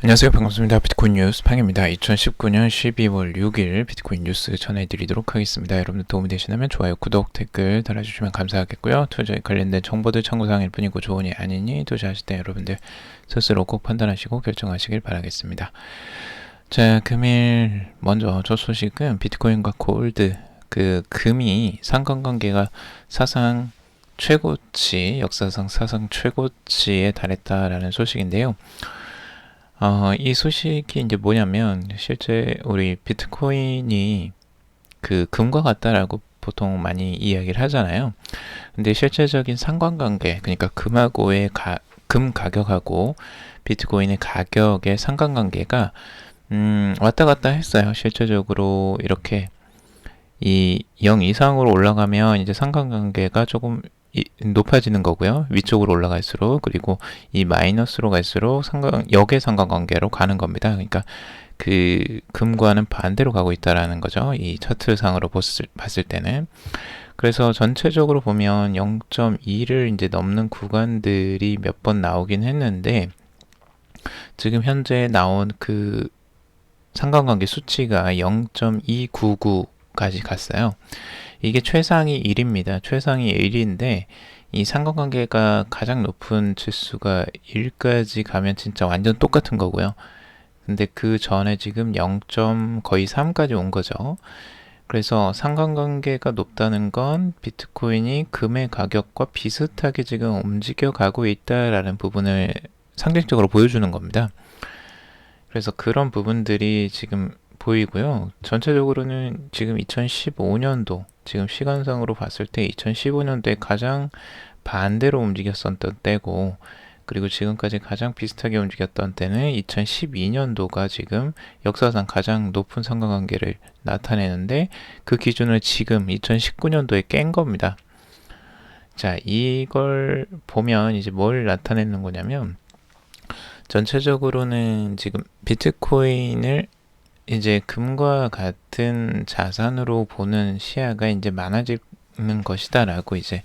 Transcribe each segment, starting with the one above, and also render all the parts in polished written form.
안녕하세요. 반갑습니다. 비트코인 뉴스 팡입니다. 2019년 12월 6일 비트코인 뉴스 전해드리도록 하겠습니다. 여러분들 도움이 되시다면 좋아요, 구독, 댓글 달아주시면 감사하겠고요. 투자에 관련된 정보들 참고사항일 뿐이고 조언이 아니니 투자하실 때 여러분들 스스로 꼭 판단하시고 결정하시길 바라겠습니다. 자, 금일 먼저 첫 소식은 비트코인과 골드, 금이 상관관계가 사상 최고치, 역사상 사상 최고치에 달했다라는 소식인데요. 이 소식이 이제 뭐냐면 실제 우리 비트코인이 금과 같다라고 보통 많이 이야기를 하잖아요. 근데 실제적인 상관관계, 그러니까 금 가격하고 비트코인의 가격의 상관관계가 왔다 갔다 했어요. 실제적으로 이렇게 이 0 이상으로 올라가면 이제 상관관계가 조금 높아지는 거고요. 위쪽으로 올라갈수록, 그리고 이 마이너스로 갈수록 역의 상관관계로 가는 겁니다. 그러니까 금과는 반대로 가고 있다라는 거죠. 이 차트상으로 봤을 때는. 그래서 전체적으로 보면 0.2를 이제 넘는 구간들이 몇 번 나오긴 했는데, 지금 현재 나온 상관관계 수치가 0.299까지 갔어요. 이게 최상위 1입니다. 최상위 1인데 이 상관관계가 가장 높은指수가 1까지 가면 진짜 완전 똑같은 거고요. 근데 그 전에 지금 0. 거의 3까지 온 거죠. 그래서 상관관계가 높다는 건 비트코인이 금의 가격과 비슷하게 지금 움직여 가고 있다라는 부분을 상징적으로 보여주는 겁니다. 그래서 그런 부분들이 지금 보이고요. 전체적으로는 지금 2015년도, 지금 시간상으로 봤을 때 2015년도에 가장 반대로 움직였었던 때고, 그리고 지금까지 가장 비슷하게 움직였던 때는 2012년도가 지금 역사상 가장 높은 상관관계를 나타내는데, 그 기준을 지금 2019년도에 깬 겁니다. 자, 이걸 보면 이제 뭘 나타내는 거냐면, 전체적으로는 지금 비트코인을 이제 금과 같은 자산으로 보는 시야가 이제 많아지는 것이다라고 이제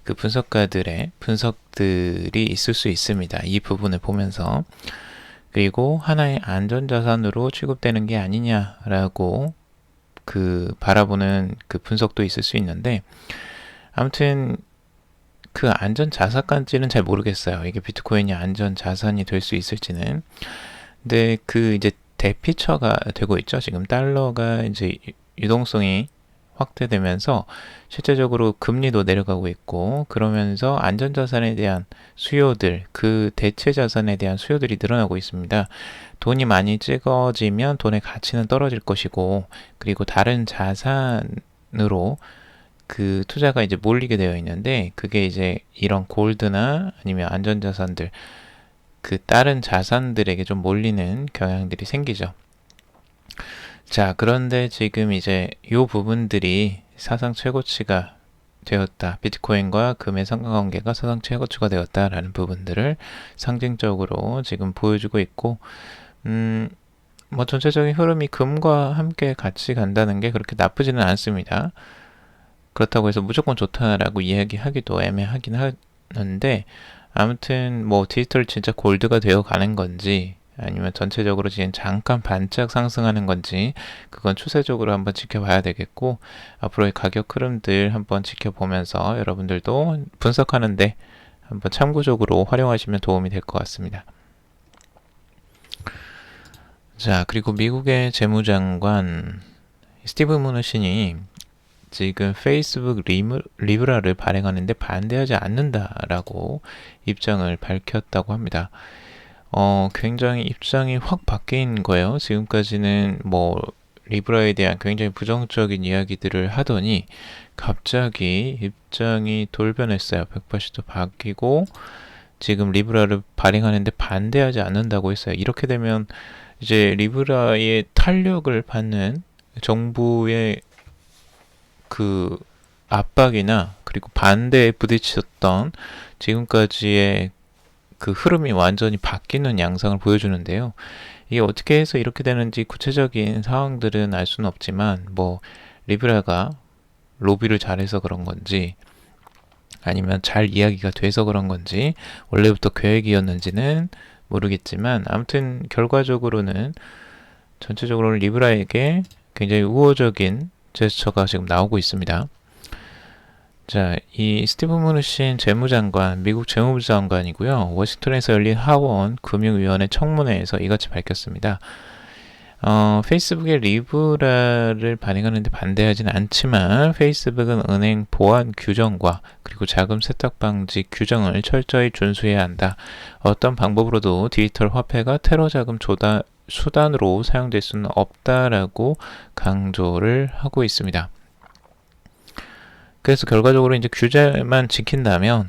그 분석가들의 분석들이 있을 수 있습니다. 이 부분을 보면서. 그리고 하나의 안전자산으로 취급되는 게 아니냐라고 바라보는 분석도 있을 수 있는데, 아무튼 안전자산까지는 잘 모르겠어요. 이게 비트코인이 안전자산이 될 수 있을지는. 근데 이제 대피처가 되고 있죠. 지금 달러가 이제 유동성이 확대되면서 실제적으로 금리도 내려가고 있고, 그러면서 안전자산에 대한 수요들, 대체 자산에 대한 수요들이 늘어나고 있습니다. 돈이 많이 찍어지면 돈의 가치는 떨어질 것이고, 그리고 다른 자산으로 투자가 이제 몰리게 되어 있는데, 그게 이제 이런 골드나 아니면 안전자산들, 다른 자산들에게 좀 몰리는 경향들이 생기죠. 자, 그런데 지금 이제 이 부분들이 사상 최고치가 되었다. 비트코인과 금의 상관관계가 사상 최고치가 되었다라는 부분들을 상징적으로 지금 보여주고 있고, 뭐 전체적인 흐름이 금과 함께 같이 간다는 게 그렇게 나쁘지는 않습니다. 그렇다고 해서 무조건 좋다라고 이야기하기도 애매하긴 하는데, 아무튼 뭐 디지털 진짜 골드가 되어 가는 건지, 아니면 전체적으로 지금 잠깐 반짝 상승하는 건지, 그건 추세적으로 한번 지켜봐야 되겠고, 앞으로의 가격 흐름들 한번 지켜보면서 여러분들도 분석하는데 한번 참고적으로 활용하시면 도움이 될 것 같습니다. 자, 그리고 미국의 재무장관 스티브 무누신이 지금 페이스북 리브라를 발행하는데 반대하지 않는다라고 입장을 밝혔다고 합니다. 굉장히 입장이 확 바뀐 거예요. 지금까지는 뭐 리브라에 대한 굉장히 부정적인 이야기들을 하더니 갑자기 입장이 돌변했어요. 180도 바뀌고 지금 리브라를 발행하는데 반대하지 않는다고 했어요. 이렇게 되면 이제 리브라의 탄력을 받는 정부의 압박이나 그리고 반대에 부딪혔던 지금까지의 흐름이 완전히 바뀌는 양상을 보여주는데요. 이게 어떻게 해서 이렇게 되는지 구체적인 상황들은 알 수는 없지만, 뭐 리브라가 로비를 잘해서 그런 건지, 아니면 잘 이야기가 돼서 그런 건지, 원래부터 계획이었는지는 모르겠지만 아무튼 결과적으로는 전체적으로 리브라에게 굉장히 우호적인 제스처가 지금 나오고 있습니다. 자, 이 스티브 무누신 재무장관, 미국 재무부 장관이고요. 워싱턴에서 열린 하원 금융위원회 청문회에서 이같이 밝혔습니다. 페이스북의 리브라를 발행하는데 반대하지는 않지만 페이스북은 은행 보안 규정과 그리고 자금 세탁 방지 규정을 철저히 준수해야 한다. 어떤 방법으로도 디지털 화폐가 테러 자금 수단으로 사용될 수는 없다라고 강조를 하고 있습니다. 그래서 결과적으로 이제 규제만 지킨다면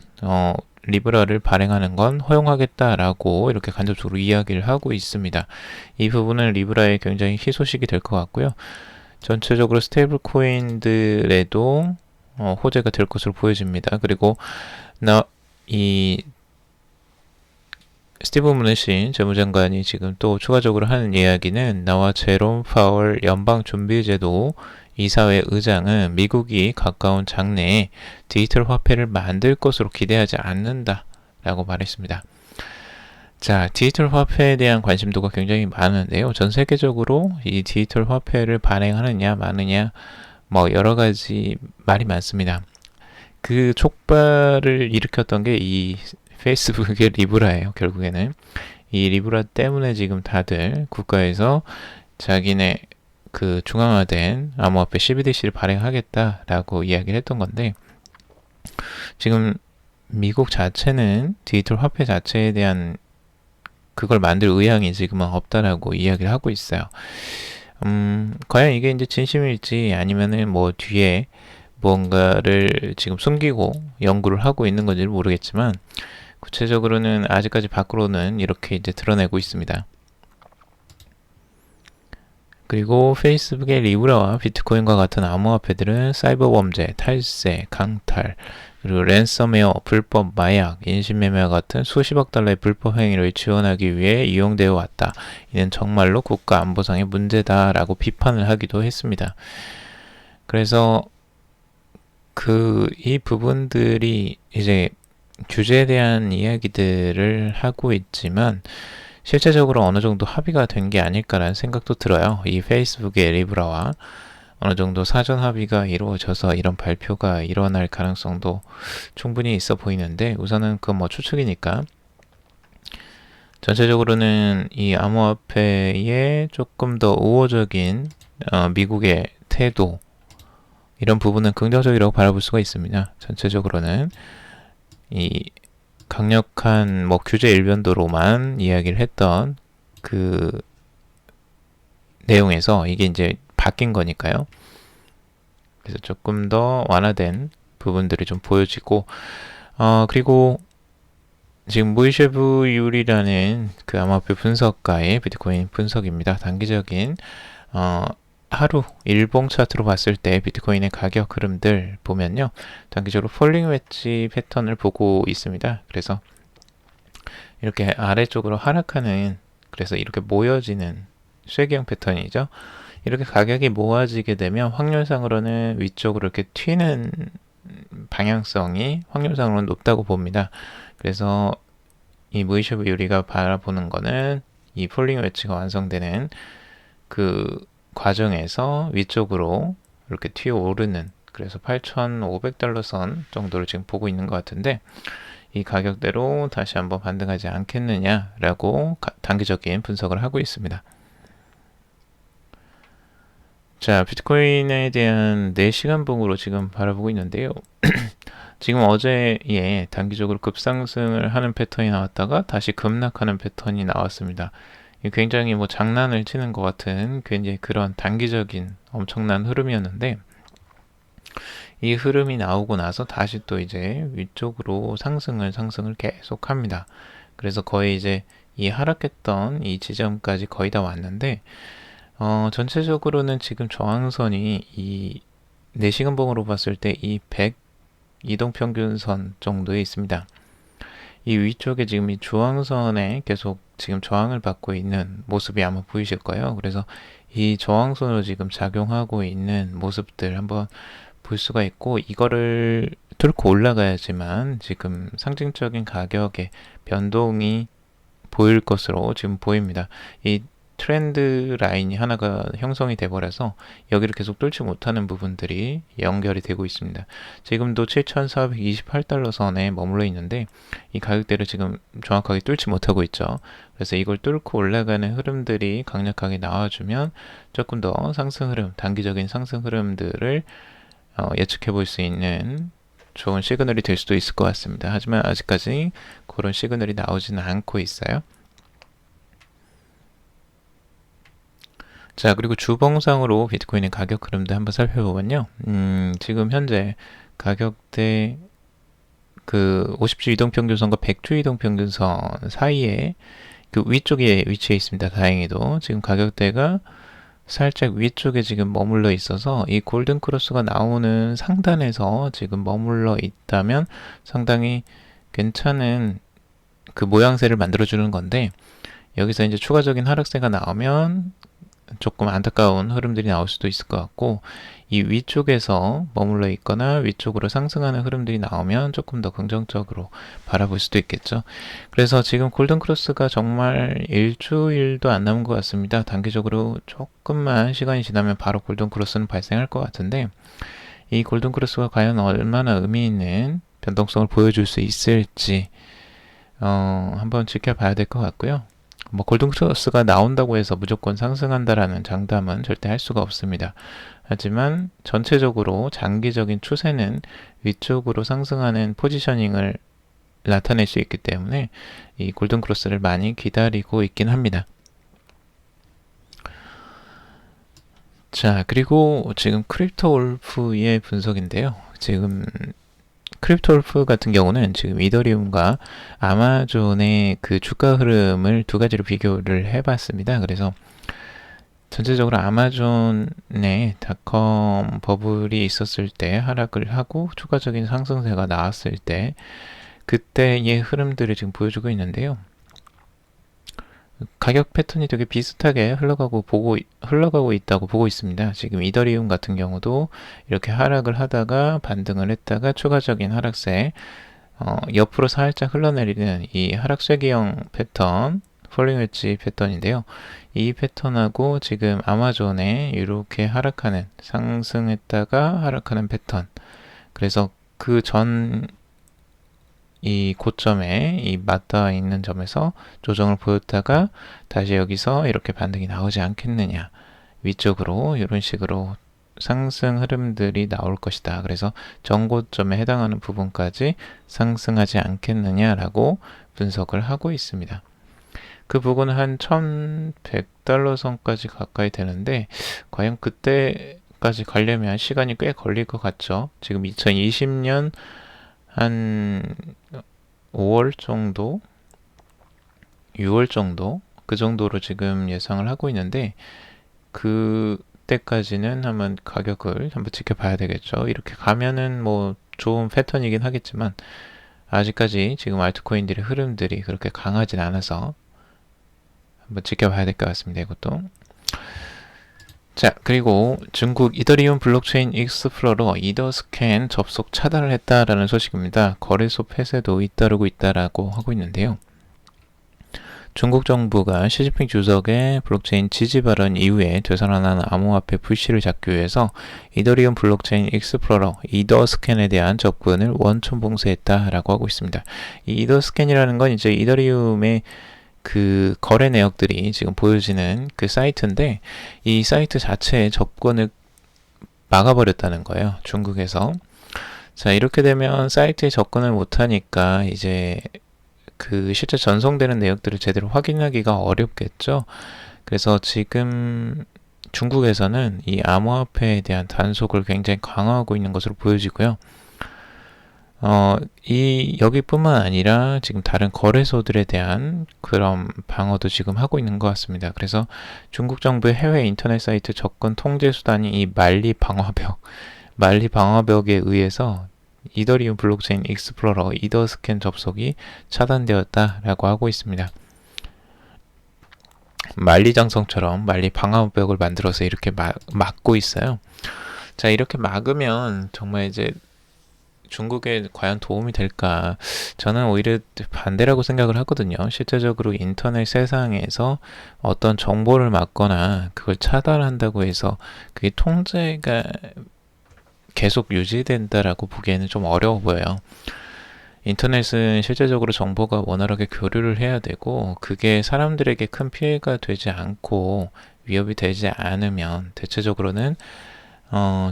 리브라를 발행하는 건 허용하겠다라고 이렇게 간접적으로 이야기를 하고 있습니다. 이 부분은 리브라의 굉장히 희소식이 될 것 같고요. 전체적으로 스테이블 코인들에도 호재가 될 것으로 보여집니다. 그리고 이 스티브 무누신 재무장관이 지금 또 추가적으로 하는 이야기는 나와 제롬 파월 연방준비제도 이사회 의장은 미국이 가까운 장래에 디지털 화폐를 만들 것으로 기대하지 않는다 라고 말했습니다. 자, 디지털 화폐에 대한 관심도가 굉장히 많은데요. 전 세계적으로 이 디지털 화폐를 발행하느냐 마느냐 뭐 여러 가지 말이 많습니다. 그 촉발을 일으켰던 게 이 페이스북의 리브라예요. 결국에는 이 리브라 때문에 지금 다들 국가에서 자기네 그 중앙화된 암호화폐 CBDC를 발행하겠다라고 이야기를 했던 건데, 지금 미국 자체는 디지털 화폐 자체에 대한 그걸 만들 의향이 지금은 없다라고 이야기를 하고 있어요. 과연 이게 이제 진심일지 아니면은 뭐 뒤에 뭔가를 지금 숨기고 연구를 하고 있는 건지를 모르겠지만, 구체적으로는 아직까지 밖으로는 이렇게 이제 드러내고 있습니다. 그리고 페이스북의 리브라와 비트코인과 같은 암호화폐들은 사이버 범죄, 탈세, 강탈, 그리고 랜섬웨어, 불법 마약, 인신매매와 같은 수십억 달러의 불법 행위를 지원하기 위해 이용되어 왔다. 이는 정말로 국가 안보상의 문제다라고 비판을 하기도 했습니다. 그래서 이 부분들이 이제 규제에 대한 이야기들을 하고 있지만 실제적으로 어느 정도 합의가 된 게 아닐까라는 생각도 들어요. 이 페이스북의 리브라와 어느 정도 사전 합의가 이루어져서 이런 발표가 일어날 가능성도 충분히 있어 보이는데, 우선은 그건 뭐 추측이니까 전체적으로는 이 암호화폐의 조금 더 우호적인 미국의 태도, 이런 부분은 긍정적이라고 바라볼 수가 있습니다. 전체적으로는 이 강력한 뭐 규제 일변도로만 이야기를 했던 그 내용에서 이게 이제 바뀐 거니까요. 그래서 조금 더 완화된 부분들이 좀 보여지고, 그리고 지금 모이셰브 율이라는 그 암호화폐 분석가의 비트코인 분석입니다. 단기적인 하루 일봉 차트로 봤을 때 비트코인의 가격 흐름들 보면요, 단기적으로 폴링 웨지 패턴을 보고 있습니다. 그래서 이렇게 아래쪽으로 하락하는, 그래서 이렇게 모여지는 쇠기형 패턴이죠. 이렇게 가격이 모아지게 되면 확률상으로는 위쪽으로 이렇게 튀는 방향성이 확률상으로는 높다고 봅니다. 그래서 이 모이셰브 유리가 바라보는 거는 이 폴링 웨지가 완성되는 그 과정에서 위쪽으로 이렇게 튀어오르는, 그래서 8,500달러 선 정도를 지금 보고 있는 것 같은데, 이 가격대로 다시 한번 반등하지 않겠느냐라고 단기적인 분석을 하고 있습니다. 자, 비트코인에 대한 4시간 봉으로 지금 바라보고 있는데요. 지금 어제에 단기적으로 급상승을 하는 패턴이 나왔다가 다시 급락하는 패턴이 나왔습니다. 굉장히 뭐 장난을 치는 것 같은 굉장히 그런 단기적인 엄청난 흐름이었는데, 이 흐름이 나오고 나서 다시 또 이제 위쪽으로 상승을 계속 합니다. 그래서 거의 이제 이 하락했던 이 지점까지 거의 다 왔는데, 전체적으로는 지금 저항선이 이 4시간 봉으로 봤을 때 이 100 이동평균선 정도에 있습니다. 이 위쪽에 지금 이 저항선에 계속 지금 저항을 받고 있는 모습이 아마 보이실 거예요. 그래서 이 저항선으로 지금 작용하고 있는 모습들 한번 볼 수가 있고, 이거를 뚫고 올라가야지만 지금 상징적인 가격의 변동이 보일 것으로 지금 보입니다. 이 트렌드 라인이 하나가 형성이 돼 버려서 여기를 계속 뚫지 못하는 부분들이 연결이 되고 있습니다. 지금도 7,428달러 선에 머물러 있는데 이 가격대를 지금 정확하게 뚫지 못하고 있죠. 그래서 이걸 뚫고 올라가는 흐름들이 강력하게 나와주면 조금 더 상승 흐름, 단기적인 상승 흐름들을 예측해 볼 수 있는 좋은 시그널이 될 수도 있을 것 같습니다. 하지만 아직까지 그런 시그널이 나오지는 않고 있어요. 자, 그리고 주봉상으로 비트코인의 가격 흐름도 한번 살펴보면요. 지금 현재 가격대 그 50주 이동평균선과 100주 이동평균선 사이에 그 위쪽에 위치해 있습니다. 다행히도 지금 가격대가 살짝 위쪽에 지금 머물러 있어서 이 골든 크로스가 나오는 상단에서 지금 머물러 있다면 상당히 괜찮은 그 모양새를 만들어주는 건데, 여기서 이제 추가적인 하락세가 나오면 조금 안타까운 흐름들이 나올 수도 있을 것 같고, 이 위쪽에서 머물러 있거나 위쪽으로 상승하는 흐름들이 나오면 조금 더 긍정적으로 바라볼 수도 있겠죠. 그래서 지금 골든크로스가 정말 일주일도 안 남은 것 같습니다. 단기적으로 조금만 시간이 지나면 바로 골든크로스는 발생할 것 같은데, 이 골든크로스가 과연 얼마나 의미 있는 변동성을 보여줄 수 있을지 한번 지켜봐야 될 것 같고요. 뭐 골든크로스가 나온다고 해서 무조건 상승한다라는 장담은 절대 할 수가 없습니다. 하지만 전체적으로 장기적인 추세는 위쪽으로 상승하는 포지셔닝을 나타낼 수 있기 때문에 이 골든크로스를 많이 기다리고 있긴 합니다. 자, 그리고 지금 크립토울프의 분석인데요. 지금 크립토울프 같은 경우는 지금 이더리움과 아마존의 그 주가 흐름을 두 가지로 비교를 해봤습니다. 그래서 전체적으로 아마존의 닷컴 버블이 있었을 때 하락을 하고 추가적인 상승세가 나왔을 때 그때의 흐름들을 지금 보여주고 있는데요. 가격 패턴이 되게 비슷하게 흘러가고 있다고 보고 있습니다. 지금 이더리움 같은 경우도 이렇게 하락을 하다가 반등을 했다가 추가적인 하락세, 옆으로 살짝 흘러내리는 이 하락쇠기형 패턴, 폴링 웨지 패턴인데요. 이 패턴하고 지금 아마존에 이렇게 하락하는, 상승했다가 하락하는 패턴. 그래서 그 전 이 고점에 이 맞닿아 있는 점에서 조정을 보였다가 다시 여기서 이렇게 반등이 나오지 않겠느냐, 위쪽으로 이런 식으로 상승 흐름들이 나올 것이다. 그래서 전고점에 해당하는 부분까지 상승하지 않겠느냐라고 분석을 하고 있습니다. 그 부분은 한 1100달러 선까지 가까이 되는데 과연 그때까지 가려면 시간이 꽤 걸릴 것 같죠. 지금 2020년 한 5월 정도, 6월 정도, 그 정도로 지금 예상을 하고 있는데 그때까지는 한번 가격을 한번 지켜봐야 되겠죠. 이렇게 가면은 뭐 좋은 패턴이긴 하겠지만 아직까지 지금 알트코인들의 흐름들이 그렇게 강하진 않아서 한번 지켜봐야 될 것 같습니다. 이것도. 자, 그리고 중국 이더리움 블록체인 익스플로러 이더스캔 접속 차단을 했다라는 소식입니다. 거래소 폐쇄도 잇따르고 있다라고 하고 있는데요. 중국 정부가 시진핑 주석의 블록체인 지지 발언 이후에 되살아난 암호화폐 불씨를 잡기 위해서 이더리움 블록체인 익스플로러 이더스캔에 대한 접근을 원천 봉쇄했다라고 하고 있습니다. 이 이더스캔이라는 건 이제 이더리움의 그 거래 내역들이 지금 보여지는 그 사이트인데 이 사이트 자체에 접근을 막아버렸다는 거예요. 중국에서. 자, 이렇게 되면 사이트에 접근을 못하니까 이제 그 실제 전송되는 내역들을 제대로 확인하기가 어렵겠죠. 그래서 지금 중국에서는 이 암호화폐에 대한 단속을 굉장히 강화하고 있는 것으로 보여지고요. 여기뿐만 아니라 지금 다른 거래소들에 대한 그런 방어도 지금 하고 있는 것 같습니다. 그래서 중국 정부의 해외 인터넷 사이트 접근 통제 수단이 이 만리 방화벽에 의해서 이더리움 블록체인 익스플로러 이더스캔 접속이 차단되었다라고 하고 있습니다. 만리장성처럼 만리 방화벽을 만들어서 이렇게 막고 있어요. 자, 이렇게 막으면 정말 이제 중국에 과연 도움이 될까? 저는 오히려 반대라고 생각을 하거든요. 실제적으로 인터넷 세상에서 어떤 정보를 막거나 그걸 차단한다고 해서 그게 통제가 계속 유지된다라고 보기에는 좀 어려워 보여요. 인터넷은 실제적으로 정보가 원활하게 교류를 해야 되고 그게 사람들에게 큰 피해가 되지 않고 위협이 되지 않으면 대체적으로는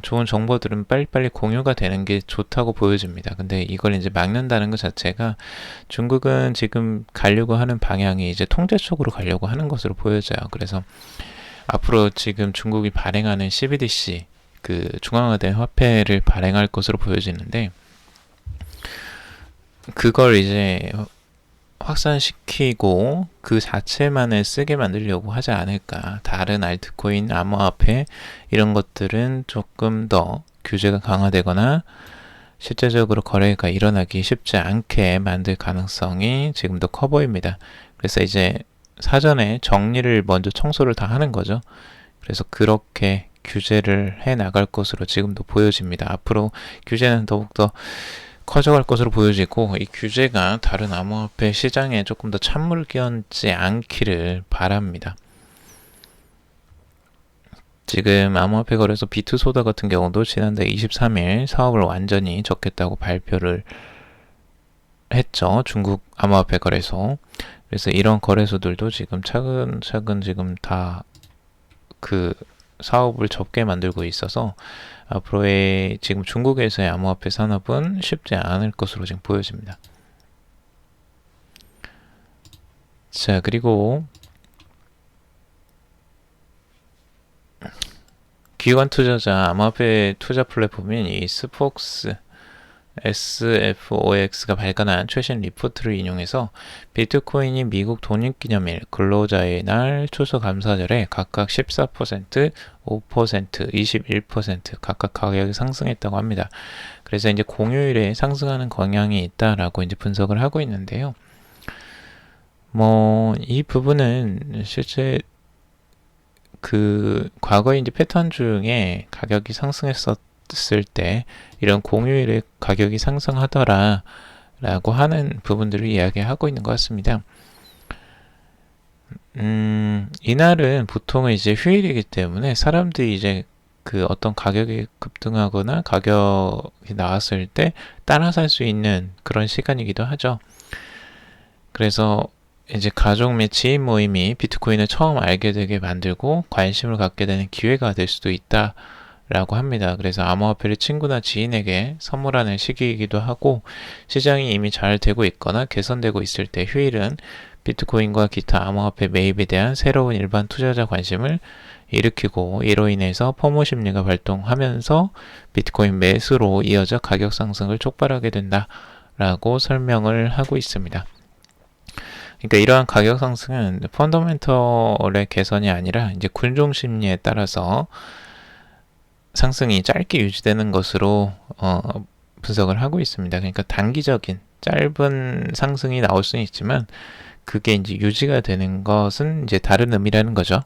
좋은 정보들은 빨리빨리 공유가 되는 게 좋다고 보여집니다. 근데 이걸 이제 막는다는 것 자체가 중국은 지금 가려고 하는 방향이 이제 통제 쪽으로 가려고 하는 것으로 보여져요. 그래서 앞으로 지금 중국이 발행하는 CBDC, 그 중앙화된 화폐를 발행할 것으로 보여지는데 그걸 이제 확산시키고 그 자체만을 쓰게 만들려고 하지 않을까. 다른 알트코인, 암호화폐 이런 것들은 조금 더 규제가 강화되거나 실제적으로 거래가 일어나기 쉽지 않게 만들 가능성이 지금도 커 보입니다. 그래서 이제 사전에 정리를 먼저 청소를 다 하는 거죠. 그래서 그렇게 규제를 해 나갈 것으로 지금도 보여집니다. 앞으로 규제는 더욱더 커져갈 것으로 보여지고 이 규제가 다른 암호화폐 시장에 조금 더 찬물을 끼얹지 않기를 바랍니다. 지금 암호화폐 거래소 비트소다 같은 경우도 지난달 23일 사업을 완전히 접겠다고 발표를 했죠. 중국 암호화폐 거래소. 그래서 이런 거래소들도 지금 차근차근 지금 다 그 사업을 접게 만들고 있어서 앞으로의 지금 중국에서의 암호화폐 산업은 쉽지 않을 것으로 지금 보여집니다. 자, 그리고 기관 투자자 암호화폐 투자 플랫폼인 이 스폭스 SFOX가 발간한 최신 리포트를 인용해서 비트코인이 미국 독립기념일 근로자의 날 추수감사절에 각각 14%, 5%, 21% 각각 가격이 상승했다고 합니다. 그래서 이제 공휴일에 상승하는 경향이 있다라고 이제 분석을 하고 있는데요. 이 부분은 실제 그 과거의 이제 패턴 중에 가격이 상승했었을 때 이런 공휴일에 가격이 상승하더라 라고 하는 부분들을 이야기하고 있는 것 같습니다. 이날은 보통은 이제 휴일이기 때문에 사람들이 이제 그 어떤 가격이 급등하거나 가격이 나왔을 때 따라 살 수 있는 그런 시간이기도 하죠. 그래서 이제 가족 및 지인 모임이 비트코인을 처음 알게 되게 만들고 관심을 갖게 되는 기회가 될 수도 있다 라고 합니다. 그래서 암호화폐를 친구나 지인에게 선물하는 시기이기도 하고 시장이 이미 잘 되고 있거나 개선되고 있을 때 휴일은 비트코인과 기타 암호화폐 매입에 대한 새로운 일반 투자자 관심을 일으키고 이로 인해서 포모 심리가 발동하면서 비트코인 매수로 이어져 가격 상승을 촉발하게 된다 라고 설명을 하고 있습니다. 그러니까 이러한 가격 상승은 펀더멘털의 개선이 아니라 이제 군중 심리에 따라서 상승이 짧게 유지되는 것으로 분석을 하고 있습니다. 그러니까 단기적인 짧은 상승이 나올 수는 있지만 그게 이제 유지가 되는 것은 이제 다른 의미라는 거죠.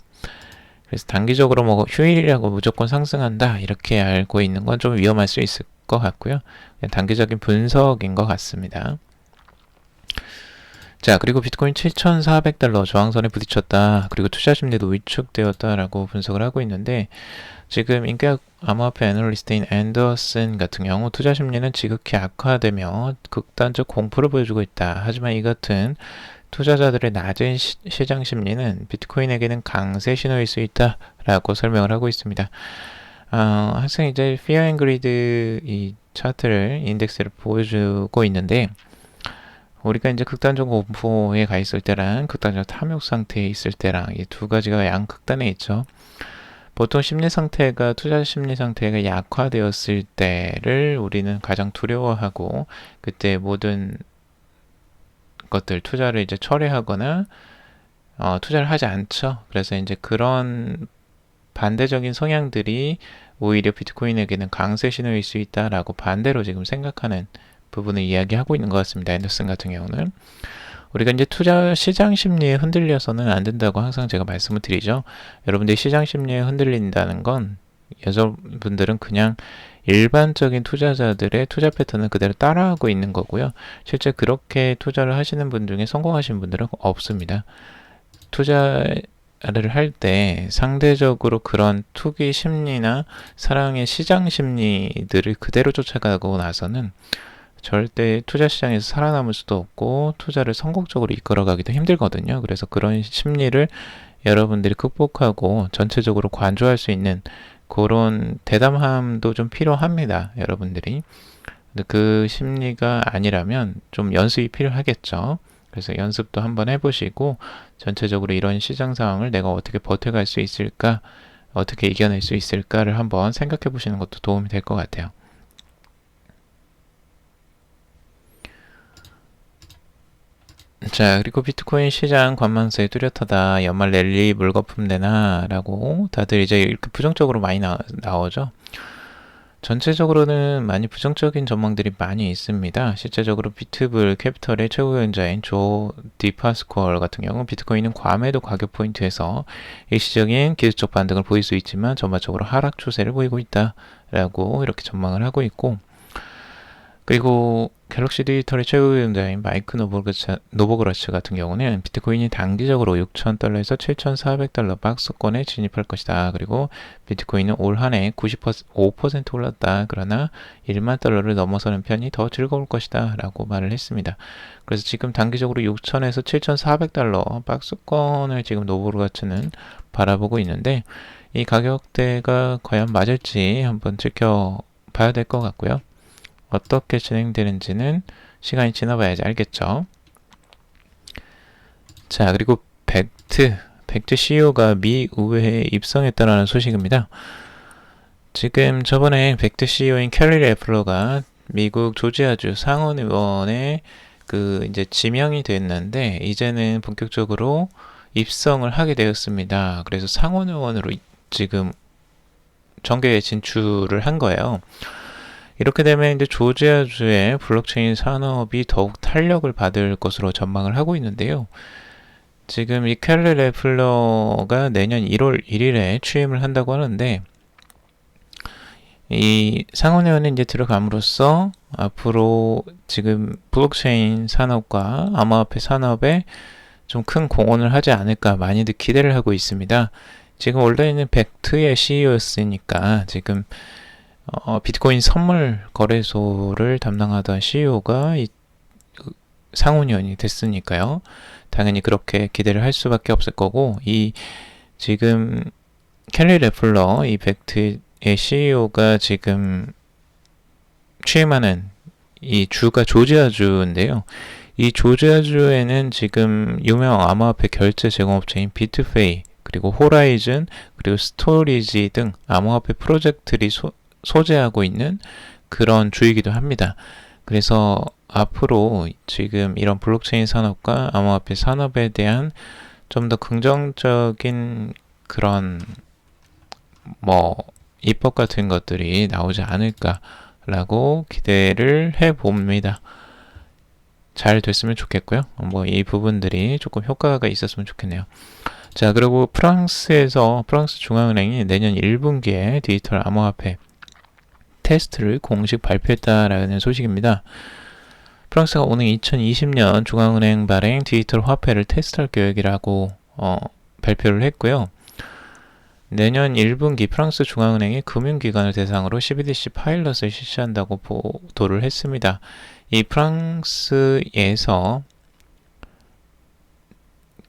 그래서 단기적으로 뭐 휴일이라고 무조건 상승한다 이렇게 알고 있는 건 좀 위험할 수 있을 것 같고요. 그냥 단기적인 분석인 것 같습니다. 자, 그리고 비트코인 7,400달러 저항선에 부딪혔다. 그리고 투자 심리도 위축되었다라고 분석을 하고 있는데 지금 인격 암호화폐 애널리스트인 앤더슨 같은 경우 투자 심리는 지극히 악화되며 극단적 공포를 보여주고 있다. 하지만 이 같은 투자자들의 낮은 시장 심리는 비트코인에게는 강세 신호일 수 있다라고 설명을 하고 있습니다. 항상 이제 Fear and Greed 이 차트를 인덱스를 보여주고 있는데 우리가 이제 극단적 공포에 가 있을 때랑 극단적 탐욕 상태에 있을 때랑 이 두 가지가 양극단에 있죠. 보통 심리 상태가 투자 심리 상태가 약화되었을 때를 우리는 가장 두려워하고 그때 모든 것들 투자를 이제 철회하거나 투자를 하지 않죠. 그래서 이제 그런 반대적인 성향들이 오히려 비트코인에게는 강세 신호일 수 있다라고 반대로 지금 생각하는 부분을 이야기하고 있는 것 같습니다. 앤더슨 같은 경우는 우리가 이제 투자 시장 심리에 흔들려서는 안 된다고 항상 제가 말씀을 드리죠. 여러분들이 시장 심리에 흔들린다는 건 여러분들은 그냥 일반적인 투자자들의 투자 패턴을 그대로 따라하고 있는 거고요. 실제 그렇게 투자를 하시는 분 중에 성공하신 분들은 없습니다. 투자를 할 때 상대적으로 그런 투기 심리나 사랑의 시장 심리들을 그대로 쫓아가고 나서는 절대 투자 시장에서 살아남을 수도 없고 투자를 성공적으로 이끌어가기도 힘들거든요. 그래서 그런 심리를 여러분들이 극복하고 전체적으로 관조할 수 있는 그런 대담함도 좀 필요합니다. 여러분들이. 근데 그 심리가 아니라면 좀 연습이 필요하겠죠. 그래서 연습도 한번 해보시고 전체적으로 이런 시장 상황을 내가 어떻게 버텨갈 수 있을까, 어떻게 이겨낼 수 있을까를 한번 생각해 보시는 것도 도움이 될 것 같아요. 자, 그리고 비트코인 시장 관망세에 뚜렷하다. 연말 랠리 물거품 되나? 라고 다들 이제 이렇게 부정적으로 많이 나오죠. 전체적으로는 많이 부정적인 전망들이 많이 있습니다. 실제적으로 비트블 캐피털의 최고 경자인 조 디파스콜 같은 경우 비트코인은 과매도 가격 포인트에서 일시적인 기술적 반등을 보일 수 있지만 전반적으로 하락 추세를 보이고 있다라고 이렇게 전망을 하고 있고, 그리고 갤럭시 디지털의 최고 경자인 마이크 노보그라츠 같은 경우는 비트코인이 단기적으로 6,000달러에서 7,400달러 박스권에 진입할 것이다. 그리고 비트코인은 올 한 해 95% 올랐다. 그러나 1만 달러를 넘어서는 편이 더 즐거울 것이다. 라고 말을 했습니다. 그래서 지금 단기적으로 6,000에서 7,400달러 박스권을 지금 노보그라츠는 바라보고 있는데, 이 가격대가 과연 맞을지 한번 지켜봐야 될 것 같고요. 어떻게 진행되는지는 시간이 지나봐야지 알겠죠. 자, 그리고 벡트 CEO가 미 의회에 입성했다는 소식입니다. 지금 저번에 벡트 CEO인 캐리 레플러가 미국 조지아주 상원의원에 이제 지명이 됐는데 이제는 본격적으로 입성을 하게 되었습니다. 그래서 상원의원으로 지금 정계에 진출을 한 거예요. 이렇게 되면 이제 조지아주의 블록체인 산업이 더욱 탄력을 받을 것으로 전망을 하고 있는데요. 지금 이 켈리 레플러가 내년 1월 1일에 취임을 한다고 하는데, 이 상원의원에 이제 들어감으로써 앞으로 지금 블록체인 산업과 암호화폐 산업에 좀 큰 공헌을 하지 않을까 많이들 기대를 하고 있습니다. 지금 원래는 벡트의 CEO였으니까 지금 비트코인 선물 거래소를 담당하던 CEO가 상원의원이 됐으니까요. 당연히 그렇게 기대를 할 수밖에 없을 거고, 지금 켈리 레플러 이 벡트의 CEO가 지금 취임하는 이 주가 조지아주인데요. 이 조지아주에는 지금 유명 암호화폐 결제 제공업체인 비트페이, 그리고 호라이즌, 그리고 스토리지 등 암호화폐 프로젝트들이 소재하고 있는 그런 주이기도 합니다. 그래서 앞으로 지금 이런 블록체인 산업과 암호화폐 산업에 대한 좀 더 긍정적인 그런 입법 같은 것들이 나오지 않을까라고 기대를 해봅니다. 잘 됐으면 좋겠고요. 이 부분들이 조금 효과가 있었으면 좋겠네요. 자, 그리고 프랑스 중앙은행이 내년 1분기에 디지털 암호화폐 테스트를 공식 발표했다라는 소식입니다. 프랑스가 오는 2020년 중앙은행 발행 디지털 화폐를 테스트할 계획이라고 발표를 했고요. 내년 1분기 프랑스 중앙은행이 금융기관을 대상으로 CBDC 파일럿을 실시한다고 보도를 했습니다. 이 프랑스에서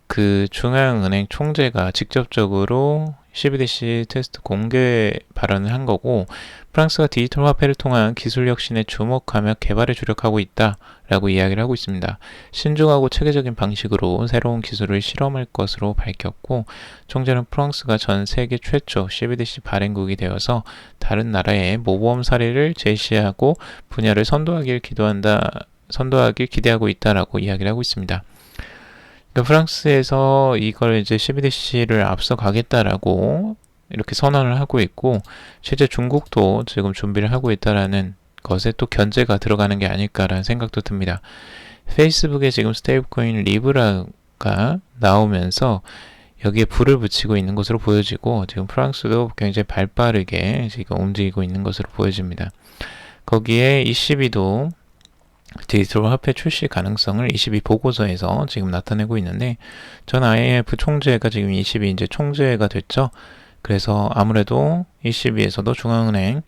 그 중앙은행 총재가 직접적으로 CBDC 테스트 공개 발언을 한 거고, 프랑스가 디지털 화폐를 통한 기술 혁신에 주목하며 개발에 주력하고 있다라고 이야기를 하고 있습니다. 신중하고 체계적인 방식으로 새로운 기술을 실험할 것으로 밝혔고, 총재는 프랑스가 전 세계 최초 CBDC 발행국이 되어서 다른 나라의 모범 사례를 제시하고 분야를 선도하길 기대하고 있다라고 이야기를 하고 있습니다. 프랑스에서 이걸 이제 CBDC를 앞서가겠다라고 이렇게 선언을 하고 있고, 실제 중국도 지금 준비를 하고 있다라는 것에 또 견제가 들어가는 게 아닐까라는 생각도 듭니다. 페이스북에 지금 스테이블코인 리브라가 나오면서 여기에 불을 붙이고 있는 것으로 보여지고 지금 프랑스도 굉장히 발빠르게 지금 움직이고 있는 것으로 보여집니다. 거기에 ECB도 디지털 화폐 출시 가능성을 22 보고서에서 지금 나타내고 있는데 전 IMF 총재가 지금 22 이제 총재가 됐죠. 그래서 아무래도 ECB에서도 중앙은행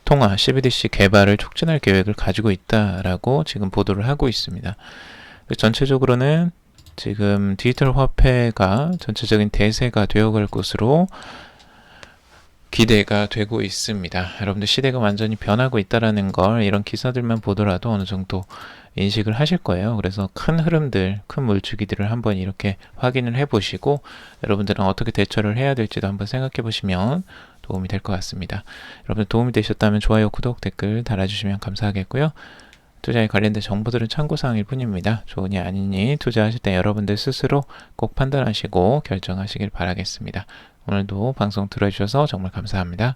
통화 CBDC 개발을 촉진할 계획을 가지고 있다라고 지금 보도를 하고 있습니다. 전체적으로는 지금 디지털 화폐가 전체적인 대세가 되어갈 것으로 기대가 되고 있습니다. 여러분들 시대가 완전히 변하고 있다라는 걸 이런 기사들만 보더라도 어느 정도 인식을 하실 거예요. 그래서 큰 흐름들, 큰 물주기들을 한번 이렇게 확인을 해보시고 여러분들은 어떻게 대처를 해야 될지도 한번 생각해 보시면 도움이 될 것 같습니다. 여러분들 도움이 되셨다면 좋아요, 구독, 댓글 달아주시면 감사하겠고요. 투자에 관련된 정보들은 참고사항일 뿐입니다. 좋으니 아니니 투자하실 때 여러분들 스스로 꼭 판단하시고 결정하시길 바라겠습니다. 오늘도 방송 들어주셔서 정말 감사합니다.